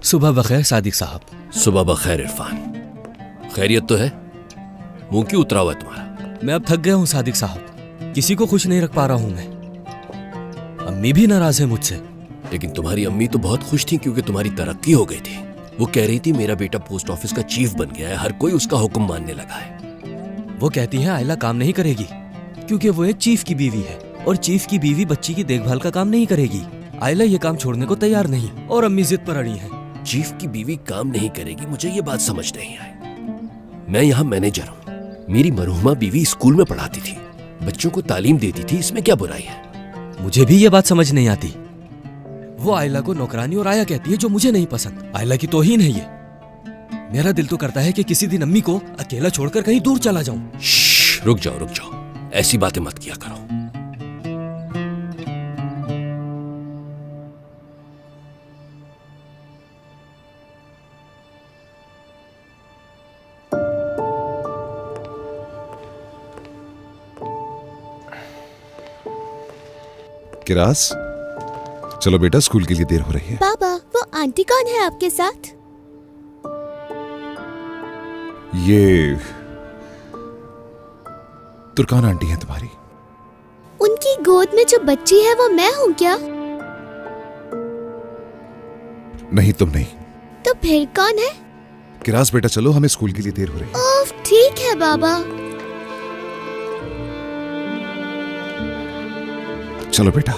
सुबह बखैर सादिक साहब। सुबह बखैर इरफान। खैरियत तो है? मुंह क्यों उतरा हुआ है तुम्हारा? मैं अब थक गया हूँ सादिक साहब, किसी को खुश नहीं रख पा रहा हूँ मैं। अम्मी भी नाराज है मुझसे। लेकिन तुम्हारी अम्मी तो बहुत खुश थी क्योंकि तुम्हारी तरक्की हो गई थी। वो कह रही थी मेरा बेटा पोस्ट ऑफिस का चीफ बन गया है, हर कोई उसका हुक्म मानने लगा है। वो कहती है आयला काम नहीं करेगी क्योंकि वो एक चीफ की बीवी है और चीफ की बीवी बच्ची की देखभाल का काम नहीं करेगी। आयला ये काम छोड़ने को तैयार नहीं और अम्मी जिद पर अड़ी है। चीफ की बीवी काम नहीं करेगी, मुझे ये बात समझ नहीं आई। मैं यहाँ मैनेजर हूँ, मेरी मरहुमा बीवी स्कूल में पढ़ाती थी, बच्चों को तालीम देती थी, इसमें क्या बुराई है? मुझे भी ये बात समझ नहीं आती। वो आयला को नौकरानी और आया कहती है जो मुझे नहीं पसंद। आयला की तौहीन है ये। मेरा दिल तो करता है कि किसी दिन अम्मी को अकेला छोड़कर कहीं दूर चला जाऊं। रुक जाओ, ऐसी बातें मत किया करो। किरास, चलो बेटा, स्कूल के लिए देर हो रही है। पापा, वो आंटी कौन है आपके साथ? ये तुर्कान आंटी हैं तुम्हारी। उनकी गोद में जो बच्ची है वो मैं हूँ क्या? नहीं, तुम नहीं। तो फिर कौन है? किरास बेटा, चलो, हमें स्कूल के लिए देर हो रही है। ओह, ठीक है बाबा। चलो बेटा।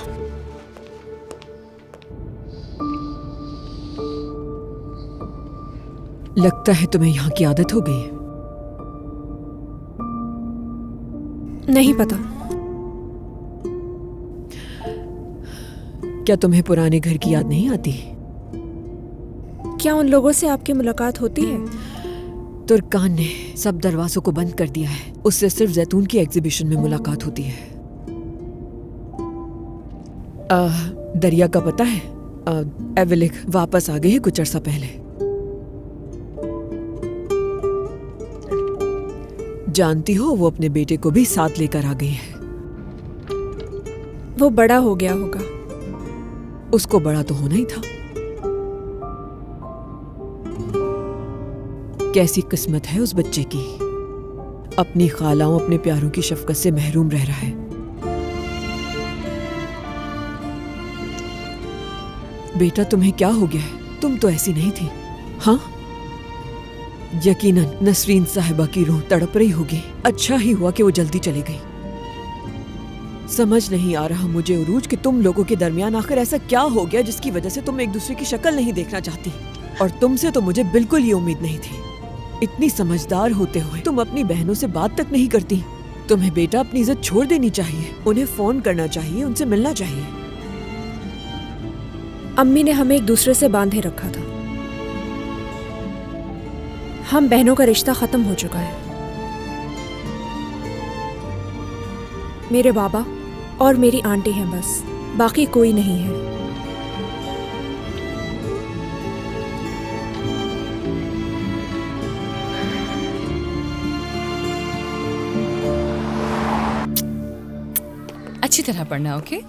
लगता है तुम्हें यहाँ की आदत हो गई है। नहीं पता। क्या तुम्हें पुराने घर की याद नहीं आती? क्या उन लोगों से आपकी मुलाकात होती है? तुर्कान ने सब दरवाजों को बंद कर दिया है, उससे सिर्फ जैतून की एग्जीबिशन में मुलाकात होती है। दरिया का पता है? एविलिक वापस आ गए हैं कुछ अर्सा पहले। जानती हो, वो अपने बेटे को भी साथ लेकर आ गई है। वो बड़ा हो गया होगा। उसको बड़ा तो होना ही था। कैसी किस्मत है उस बच्चे की, अपनी खालाओं अपने प्यारों की शफकत से महरूम रह रहा है। बेटा, तुम्हें क्या हो गया है? तुम तो ऐसी नहीं थी। हाँ, यकीनन नसरीन साहिबा की रूह तड़प रही होगी। अच्छा ही हुआ कि वो जल्दी चली गई। समझ नहीं आ रहा मुझे उरूज कि तुम लोगों के दरमियान आखिर ऐसा क्या हो गया जिसकी वजह से तुम एक दूसरे की शक्ल नहीं देखना चाहती। और तुमसे तो मुझे बिल्कुल ये उम्मीद नहीं थी। इतनी समझदार होते हुए तुम अपनी बहनों से बात तक नहीं करती। तुम्हें बेटा अपनी इज्जत छोड़ देनी चाहिए, उन्हें फोन करना चाहिए, उनसे मिलना चाहिए। अम्मी ने हमें एक दूसरे से बांधे रखा था। हम बहनों का रिश्ता खत्म हो चुका है। मेरे बाबा और मेरी आंटी हैं बस, बाकी कोई नहीं है। अच्छी तरह पढ़ना, ओके?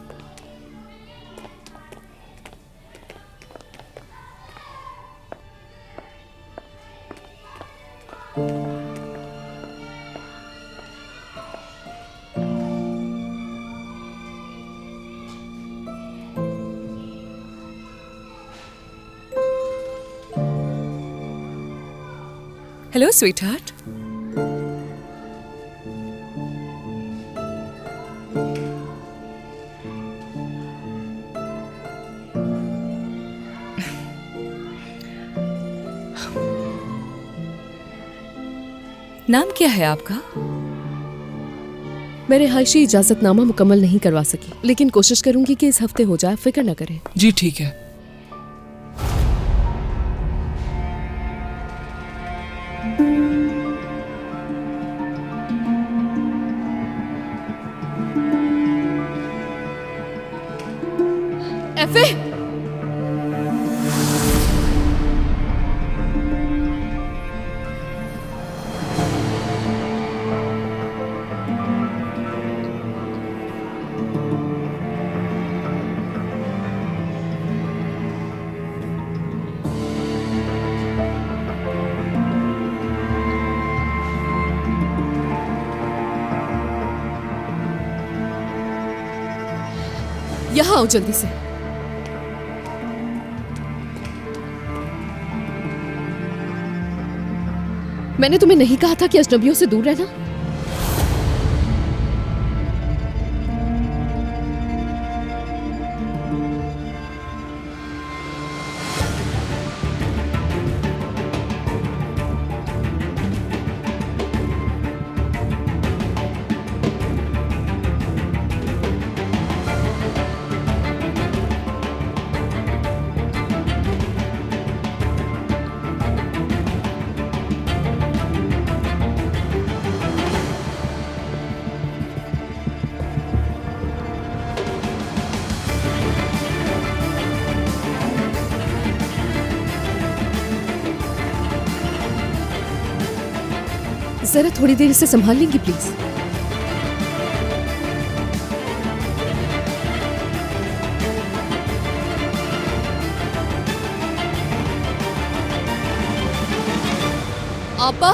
Hello sweetheart. नाम क्या है आपका? मैं रिहायशी इजाजतनामा मुकम्मल नहीं करवा सकी, लेकिन कोशिश करूंगी कि इस हफ्ते हो जाए, फिक्र न करें। जी ठीक है। एफे, यहाँ आओ जल्दी से। मैंने तुम्हें नहीं कहा था कि अजनबियों से दूर रहना? जरा थोड़ी देर इसे संभाल लेंगी प्लीज? आपा